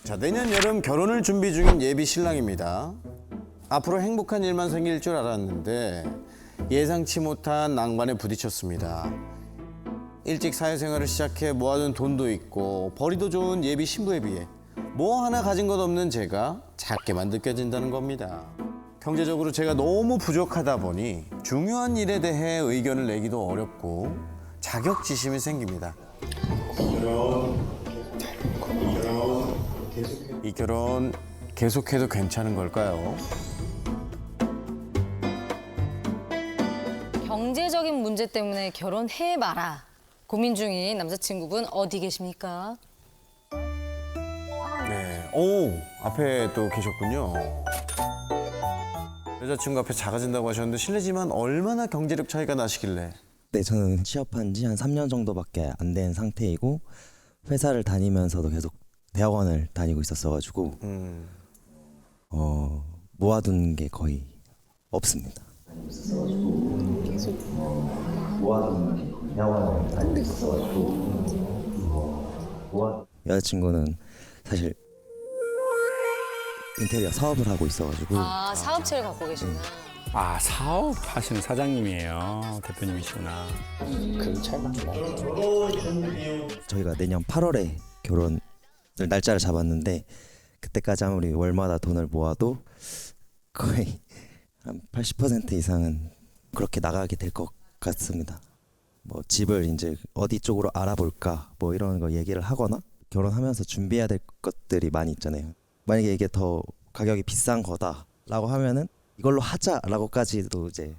자, 내년 여름 결혼을 준비 중인 예비 신랑입니다. 앞으로 행복한 일만 생길 줄 알았는데 예상치 못한 난관에 부딪혔습니다. 일찍 사회생활을 시작해 모아둔 돈도 있고 벌이도 좋은 예비 신부에 비해 뭐 하나 가진 것 없는 제가 작게만 느껴진다는 겁니다. 경제적으로 제가 너무 부족하다 보니 중요한 일에 대해 의견을 내기도 어렵고 자격지심이 생깁니다. 이 결혼 계속해도 괜찮은 걸까요? 경제적인 문제 때문에 결혼해 마라 고민 중인 남자친구분 어디 계십니까? 네. 오, 앞에 또 계셨군요. 여자친구 앞에 작아진다고 하셨는데 실례지만 얼마나 경제력 차이가 나시길래? 네, 저는 취업한 지 한 3년 정도밖에 안 된 상태이고 회사를 다니면서도 계속 대학원을 다니고 있었어가지고 모아둔 게 거의 없습니다. 여자친구는 사실 인테리어 사업을 하고 있어가지고 아, 사업체를 갖고 계시구나. 아, 사업하시는 사장님이에요. 대표님이시구나. 저희가 내년 8월에 결혼을 날짜를 잡았는데 그때까지 아무리 월마다 돈을 모아도 거의 한 80% 이상은 그렇게 나가게 될 것 같습니다. 뭐 집을 이제 어디 쪽으로 알아볼까 뭐 이런 거 얘기를 하거나 결혼하면서 준비해야 될 것들이 많이 있잖아요. 만약에 이게 더 가격이 비싼 거다라고 하면은 이걸로 하자라고까지도 이제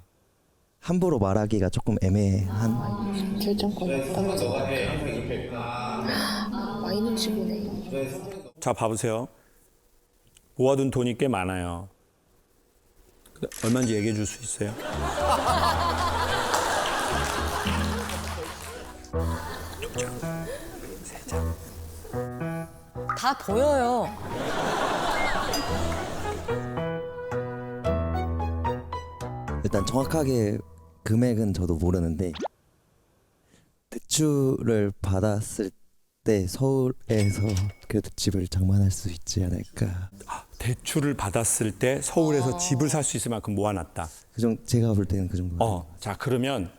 함부로 말하기가 조금 애매한. 결정권이 없다고 와인은 지구네. 자, 봐보세요. 모아둔 돈이 꽤 많아요. 얼마인지 얘기해 줄 수 있어요? 다 보여요. 일단 정확하게 금액은 저도 모르는데 대출을 받았을 때 서울에서 그래도 집을 장만할 수 있지 않을까. 대출을 받았을 때 서울에서 집을 살 수 있을 만큼 모아놨다. 제가 볼 때는 그 정도. 자, 그러면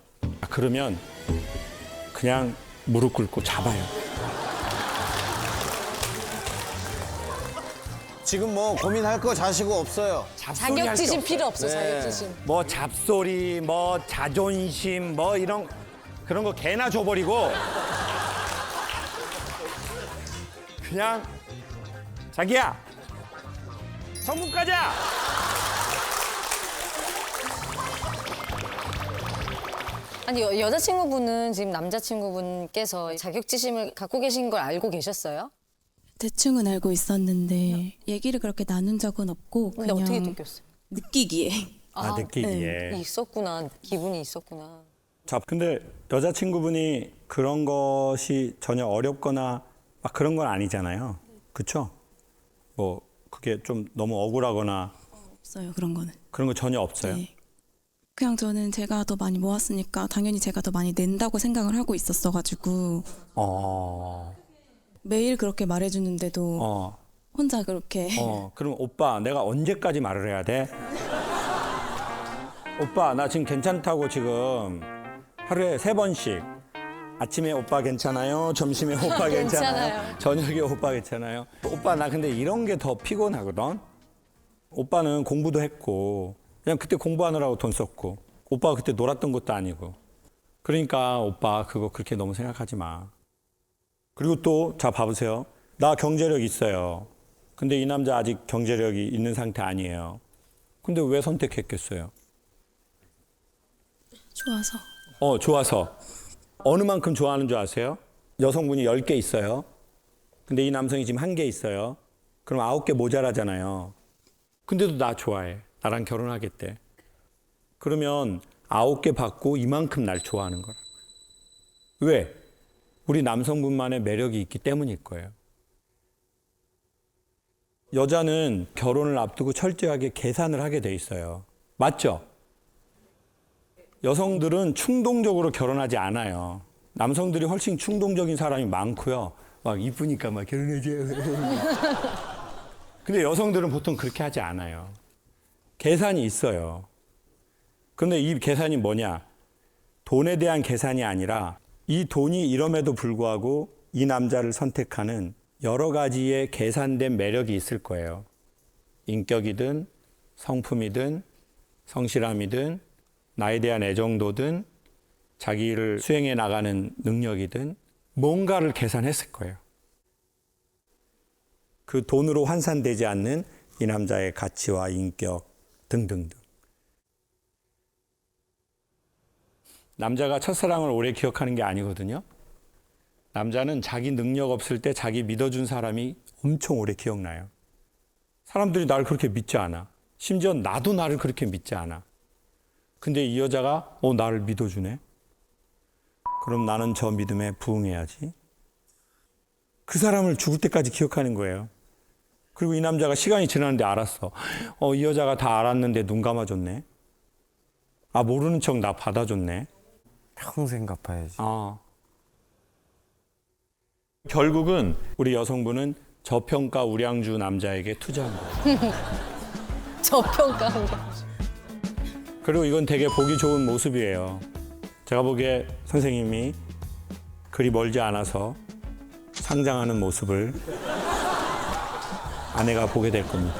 그냥 무릎 꿇고 잡아요. 지금 뭐 고민할 거 자시고 없어요. 자격지심 필요 없어, 자격지심. 뭐 잡소리, 뭐 자존심, 뭐 이런 그런 거 개나 줘버리고 그냥 자기야 성국 가자. 아니, 여자친구분은 지금 남자친구분께서 자격지심을 갖고 계신 걸 알고 계셨어요? 대충은 알고 있었는데 얘기를 그렇게 나눈 적은 없고 근데 그냥 어떻게 느꼈어요? 느끼기에 느끼기에. 있었구나, 기분이 있었구나. 자, 근데 여자친구분이 그런 것이 전혀 어렵거나 막 그런 건 아니잖아요. 그렇죠? 뭐 그게 좀 너무 억울하거나 없어요, 그런 거는. 그런 거 전혀 없어요. 네. 그냥 저는 제가 더 많이 모았으니까 당연히 제가 더 많이 낸다고 생각을 하고 있었어가지고 매일 그렇게 말해주는데도 혼자 그렇게 그럼 오빠 내가 언제까지 말을 해야 돼? 오빠 나 지금 괜찮다고 지금 하루에 3번씩 아침에 오빠 괜찮아요? 점심에 오빠 괜찮아요? 괜찮아요. 저녁에 오빠 괜찮아요? 오빠 나 근데 이런 게 더 피곤하거든? 오빠는 공부도 했고 그냥 그때 공부하느라고 돈 썼고 오빠가 그때 놀았던 것도 아니고 그러니까 오빠 그거 그렇게 너무 생각하지 마. 그리고 또 자 봐보세요. 나 경제력 있어요. 근데 이 남자 아직 경제력이 있는 상태 아니에요. 근데 왜 선택했겠어요? 좋아서. 좋아서. 어느 만큼 좋아하는 줄 아세요? 여성분이 10개 있어요. 근데 이 남성이 지금 1개 있어요. 그럼 9개 모자라잖아요. 근데도 나 좋아해. 나랑 결혼하겠대. 그러면 9개 받고 이만큼 날 좋아하는 거라. 왜? 우리 남성분만의 매력이 있기 때문일 거예요. 여자는 결혼을 앞두고 철저하게 계산을 하게 돼 있어요. 맞죠? 여성들은 충동적으로 결혼하지 않아요. 남성들이 훨씬 충동적인 사람이 많고요. 막 이쁘니까 막 결혼해줘요. 근데 여성들은 보통 그렇게 하지 않아요. 계산이 있어요. 근데 이 계산이 뭐냐? 돈에 대한 계산이 아니라 이 돈이 이럼에도 불구하고 이 남자를 선택하는 여러 가지의 계산된 매력이 있을 거예요. 인격이든 성품이든 성실함이든 나에 대한 애정도든 자기를 수행해 나가는 능력이든 뭔가를 계산했을 거예요. 그 돈으로 환산되지 않는 이 남자의 가치와 인격 등등등. 남자가 첫사랑을 오래 기억하는 게 아니거든요. 남자는 자기 능력 없을 때 자기 믿어준 사람이 엄청 오래 기억나요. 사람들이 나를 그렇게 믿지 않아. 심지어 나도 나를 그렇게 믿지 않아. 근데 이 여자가 나를 믿어주네. 그럼 나는 저 믿음에 부응해야지. 그 사람을 죽을 때까지 기억하는 거예요. 그리고 이 남자가 시간이 지났는데 알았어. 이 여자가 다 알았는데 눈 감아줬네. 아, 모르는 척 나 받아줬네. 평생 갚아야지. 결국은 우리 여성분은 저평가 우량주 남자에게 투자한 거예요. 저평가한 거. 그리고 이건 되게 보기 좋은 모습이에요. 제가 보기에 선생님이 그리 멀지 않아서 상장하는 모습을 아내가 보게 될 겁니다.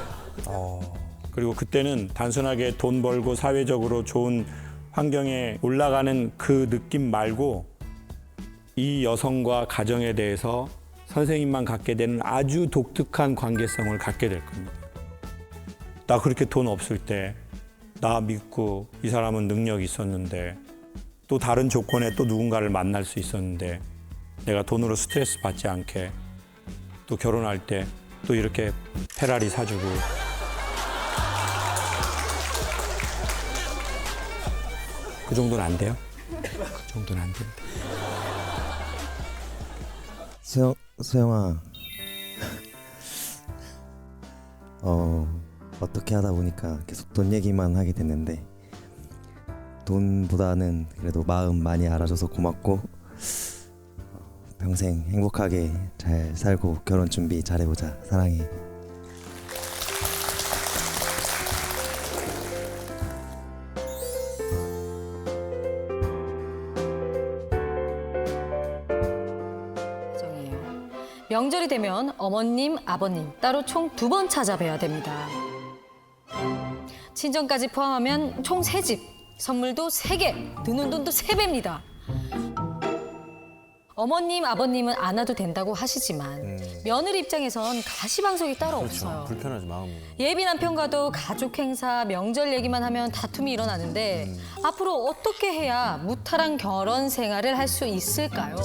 그리고 그때는 단순하게 돈 벌고 사회적으로 좋은 환경에 올라가는 그 느낌 말고 이 여성과 가정에 대해서 선생님만 갖게 되는 아주 독특한 관계성을 갖게 될 겁니다. 나 그렇게 돈 없을 때 나 믿고 이 사람은 능력이 있었는데 또 다른 조건에 또 누군가를 만날 수 있었는데 내가 돈으로 스트레스 받지 않게 또 결혼할 때 또 이렇게 페라리 사주고 그 정도는 안 돼요? 그 정도는 안 됩니다. 수영아, 어떻게 하다 보니까 계속 돈 얘기만 하게 됐는데 돈보다는 그래도 마음 많이 알아줘서 고맙고 평생 행복하게 잘 살고 결혼 준비 잘해보자. 사랑해. 정이에요. 명절이 되면 어머님, 아버님 따로 총 2번 찾아뵈야 됩니다. 친정까지 포함하면 총 3집, 선물도 3개, 드는 돈도 3배입니다. 어머님, 아버님은 안 와도 된다고 하시지만 며느리 입장에선 가시방석이 따로 없어요. 불편하지 마음이. 예비 남편과도 가족 행사, 명절 얘기만 하면 다툼이 일어나는데 앞으로 어떻게 해야 무탈한 결혼 생활을 할 수 있을까요?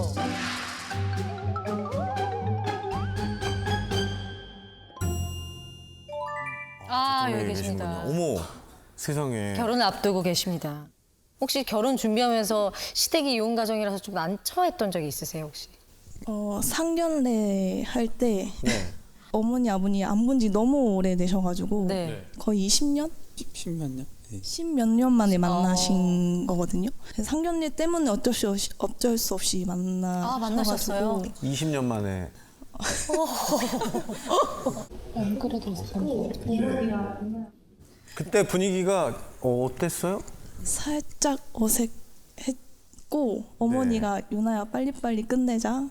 여기 계십니다. 어머, 세상에. 결혼을 앞두고 계십니다. 혹시 결혼 준비하면서 시댁이 이혼 가정이라서 좀 난처했던 적이 있으세요, 혹시? 상견례 할 때 네. 어머니 아버니 안 본 지 너무 오래되셔가지고 네. 거의 10년? 10몇 년? 네. 10몇 년 만에 만나신 거거든요. 그래서 상견례 때문에 어쩔 수 없이 만나셨어요? 20년 만에. 안 그래도 그때 분위기가 어땠어요? 살짝 어색했고 어머니가 유나야 빨리빨리 끝내자.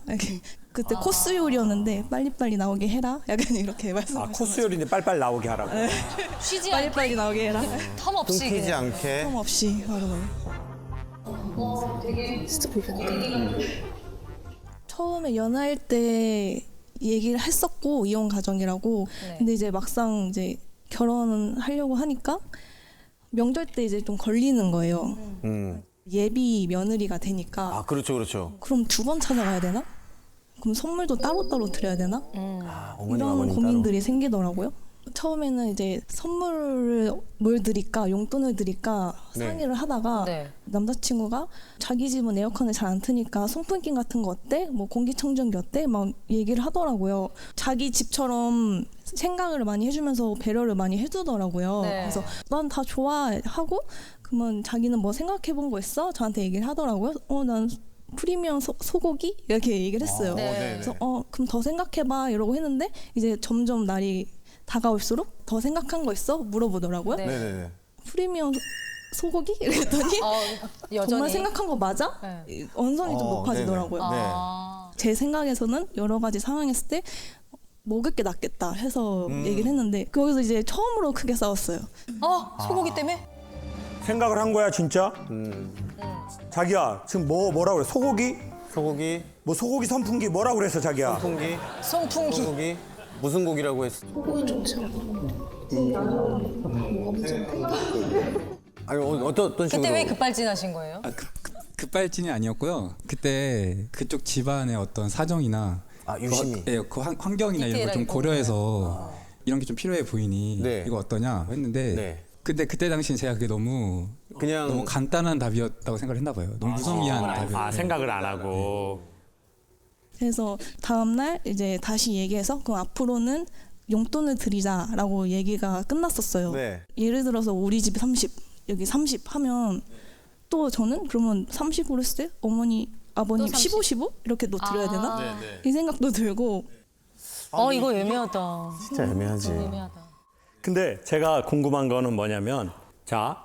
그때 코스 요리였는데 빨리빨리 나오게 해라. 약간 이렇게 말씀하셨어요. 코스 요리인데 빨빨 나오게 하라고. 쉬지 빨리빨리 나오게 해라. 텀 없이 끊기지 그냥. 않게. 텀 없이 바로. 진짜 불편하다. 처음에 연애할 때 얘기를 했었고 이혼 가정이라고. 네. 근데 이제 막상 이제 결혼을 하려고 하니까 명절 때 이제 좀 걸리는 거예요. 예비 며느리가 되니까. 아, 그렇죠, 그렇죠. 그럼 2번 찾아가야 되나? 그럼 선물도 따로따로 드려야 되나? 아, 어머님, 이런 아버님 고민들이 생기더라고요. 처음에는 이제 선물을 뭘 드릴까, 용돈을 드릴까 네. 상의를 하다가 네. 남자친구가 자기 집은 에어컨을 잘 안 트니까 선풍기 같은 거 어때? 뭐 공기청정기 어때? 막 얘기를 하더라고요. 자기 집처럼 생각을 많이 해주면서 배려를 많이 해주더라고요. 네. 그래서 난 다 좋아 하고 그러면 자기는 뭐 생각해본 거 있어? 저한테 얘기를 하더라고요. 난 프리미엄 소고기 이렇게 얘기를 했어요. 네. 그래서 그럼 더 생각해봐 이러고 했는데 이제 점점 날이 다가올수록 더 생각한 거 있어? 물어보더라고요. 네. 네네네. 프리미엄 소고기 이랬더니 여전히. 정말 생각한 거 맞아? 네. 언성이 좀 높아지더라고요. 네네. 아. 제 생각에서는 여러 가지 상황했을 때 먹을 게 낫겠다 해서 얘기를 했는데 거기서 이제 처음으로 크게 싸웠어요. 소고기 때문에? 생각을 한 거야 진짜? 자기야 지금 뭐라고 그래? 소고기? 소고기, 뭐 소고기 선풍기 뭐라고 그랬어 자기야? 송기, 송풍기. 소고기. 무슨 고기라고 했어? 소고기 좋지 않아. 아니 어떤 식으로? 그때 왜 급발진하신 거예요? 급발진이 아니었고요. 그때 그쪽 집안의 어떤 사정이나 유심히. 그 환경이나 이런 걸 좀 디테일하게 고려해서 이런 게 좀 필요해 보이니 네. 이거 어떠냐 했는데 네. 근데 그때 당시 제가 그게 너무 간단한 답이었다고 생각을 했나 봐요. 너무 무성의한 답이었어요. 생각을 안 하고. 그래서 다음날 이제 다시 얘기해서 그럼 앞으로는 용돈을 드리자라고 얘기가 끝났었어요. 네. 예를 들어서 우리 집이 30, 여기 30 하면 또 저는 그러면 30으로 했을 때 어머니, 아버님 또 30? 15 이렇게 또 드려야 되나? 네네. 이 생각도 들고 이거 애매하다. 진짜 애매하지. 애매하다. 근데 제가 궁금한 거는 뭐냐면 자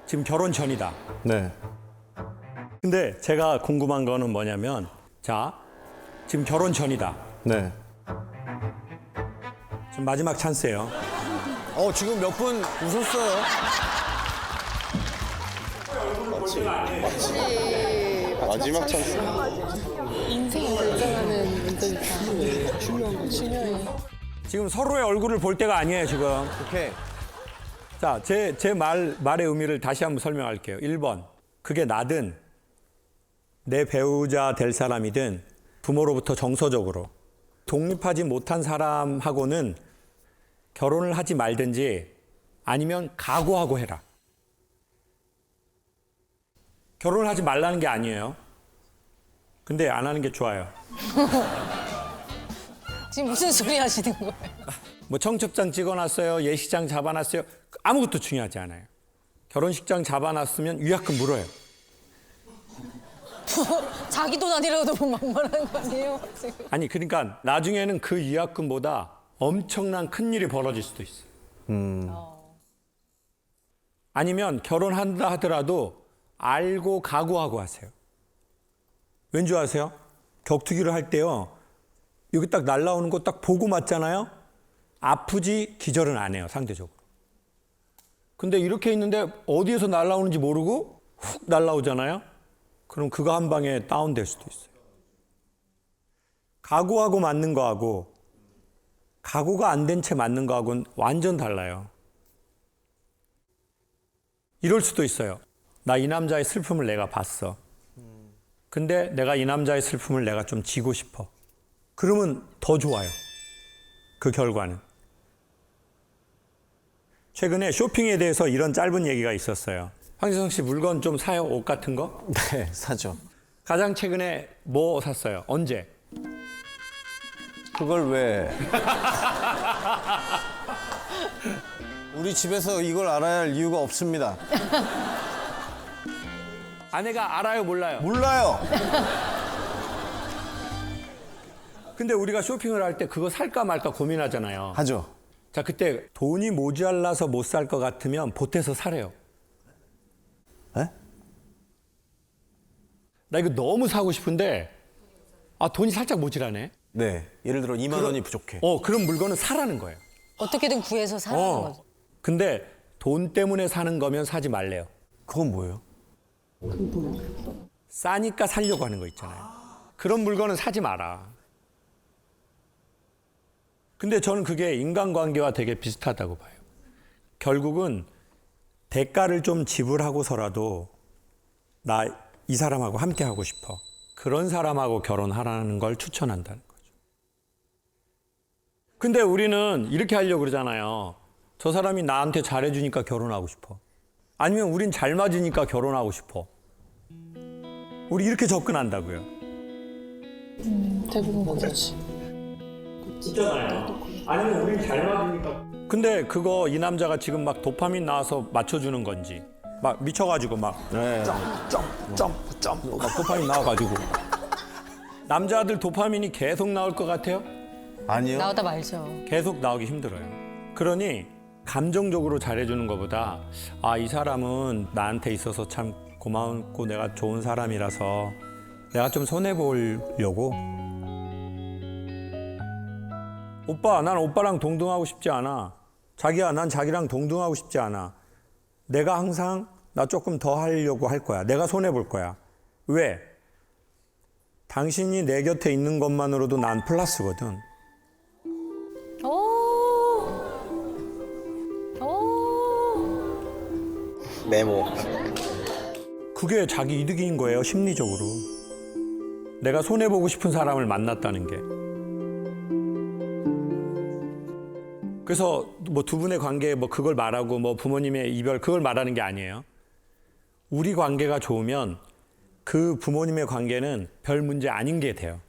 지금 결혼 전이다. 네. 근데 제가 궁금한 거는 뭐냐면 자 지금 결혼 전이다. 네. 지금 마지막 찬스예요. 지금 몇 분 웃었어요? 마지막 찬스. 인생을 결정하는 문제니까. 중요해. 지금 서로의 얼굴을 볼 때가 아니에요 지금. 오케이. 자, 제 말의 의미를 다시 한번 설명할게요. 1번. 그게 나든 내 배우자 될 사람이든 부모로부터 정서적으로 독립하지 못한 사람하고는 결혼을 하지 말든지 아니면 각오하고 해라. 결혼을 하지 말라는 게 아니에요. 근데 안 하는 게 좋아요. 지금 무슨 소리 하시는 거예요? 뭐 청첩장 찍어놨어요. 예식장 잡아놨어요. 아무것도 중요하지 않아요. 결혼식장 잡아놨으면 위약금 물어요. 자기 돈 아니라고 너무 막말한 거 아니에요? 지금. 아니 그러니까 나중에는 그 위약금보다 엄청난 큰 일이 벌어질 수도 있어요. 아니면 결혼한다 하더라도 알고 각오하고 하세요. 왠지 아세요? 격투기를 할 때요. 여기 딱 날라오는 거 딱 보고 맞잖아요. 아프지 기절은 안 해요 상대적으로. 근데 이렇게 있는데 어디에서 날라오는지 모르고 훅 날라오잖아요. 그럼 그거 한 방에 다운될 수도 있어요. 각오하고 맞는 거하고 각오가 안 된 채 맞는 거하고는 완전 달라요. 이럴 수도 있어요. 나 이 남자의 슬픔을 내가 봤어. 근데 내가 이 남자의 슬픔을 내가 좀 지고 싶어. 그러면 더 좋아요. 그 결과는. 최근에 쇼핑에 대해서 이런 짧은 얘기가 있었어요. 황재성 씨 물건 좀 사요? 옷 같은 거? 네, 사죠. 가장 최근에 뭐 샀어요? 언제? 그걸 왜? 우리 집에서 이걸 알아야 할 이유가 없습니다. 아내가 알아요, 몰라요? 몰라요. 근데 우리가 쇼핑을 할 때 그거 살까 말까 고민하잖아요. 하죠. 자, 그때 돈이 모자라서 못 살 것 같으면 보태서 사래요. 에? 나 이거 너무 사고 싶은데 돈이 살짝 모자라네. 네. 예를 들어 2만 원이 부족해. 그런 물건은 사라는 거예요. 어떻게든 구해서 사라는 거죠. 근데 돈 때문에 사는 거면 사지 말래요. 그건 뭐예요? 싸니까 살려고 하는 거 있잖아요. 그런 물건은 사지 마라. 근데 저는 그게 인간관계와 되게 비슷하다고 봐요. 결국은 대가를 좀 지불하고서라도 나 이 사람하고 함께 하고 싶어. 그런 사람하고 결혼하라는 걸 추천한다는 거죠. 근데 우리는 이렇게 하려고 그러잖아요. 저 사람이 나한테 잘해주니까 결혼하고 싶어. 아니면 우린 잘 맞으니까 결혼하고 싶어. 우리 이렇게 접근한다고요. 대부분 그렇지. 있잖아요. 아니면 우린 잘 맞으니까. 근데 그거 이 남자가 지금 막 도파민 나와서 맞춰주는 건지 막 미쳐가지고 막 점프 막 도파민 나와가지고 남자들 도파민이 계속 나올 것 같아요? 아니요. 나오다 말죠. 계속 나오기 힘들어요. 그러니 감정적으로 잘해주는 것보다 아, 이 사람은 나한테 있어서 참 고마웠고 내가 좋은 사람이라서 내가 좀 손해보려고 오빠, 난 오빠랑 동등하고 싶지 않아. 자기야, 난 자기랑 동등하고 싶지 않아. 내가 항상 나 조금 더 하려고 할 거야. 내가 손해볼 거야. 왜? 당신이 내 곁에 있는 것만으로도 난 플러스거든. 메모. 그게 자기 이득인 거예요, 심리적으로. 내가 손해보고 싶은 사람을 만났다는 게. 그래서 뭐 두 분의 관계 뭐 그걸 말하고 뭐 부모님의 이별 그걸 말하는 게 아니에요. 우리 관계가 좋으면 그 부모님의 관계는 별 문제 아닌 게 돼요.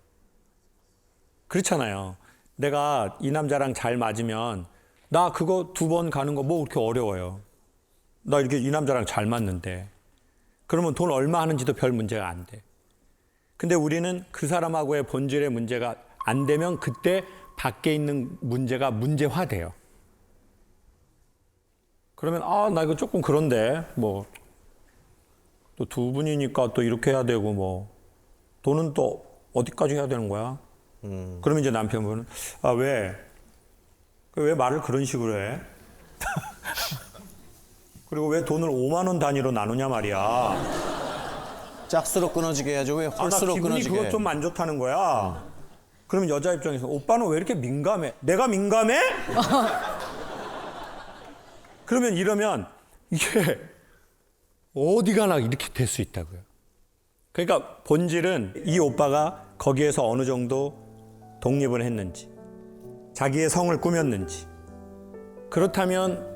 그렇잖아요. 내가 이 남자랑 잘 맞으면 나 그거 2번 가는 거 뭐 그렇게 어려워요. 나 이렇게 이 남자랑 잘 맞는데. 그러면 돈 얼마 하는지도 별 문제가 안 돼. 근데 우리는 그 사람하고의 본질의 문제가 안 되면 그때 밖에 있는 문제가 문제화돼요. 그러면 아, 나 이거 조금 그런데 뭐 또 두 분이니까 또 이렇게 해야 되고 뭐 돈은 또 어디까지 해야 되는 거야? 그러면 이제 남편분은 아, 왜 말을 그런 식으로 해? 그리고 왜 돈을 5만 원 단위로 나누냐 말이야. 짝수로 끊어지게 해야죠. 왜 아, 나 홀수로 기분이 끊어지게. 그것 좀 안 좋다는 거야. 그러면 여자 입장에서 오빠는 왜 이렇게 민감해? 내가 민감해? 그러면 이러면 이게 어디 가나 이렇게 될 수 있다고요. 그러니까 본질은 이 오빠가 거기에서 어느 정도 독립을 했는지, 자기의 성을 꾸몄는지, 그렇다면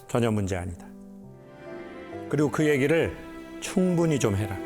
전혀 문제 아니다. 그리고 그 얘기를 충분히 좀 해라.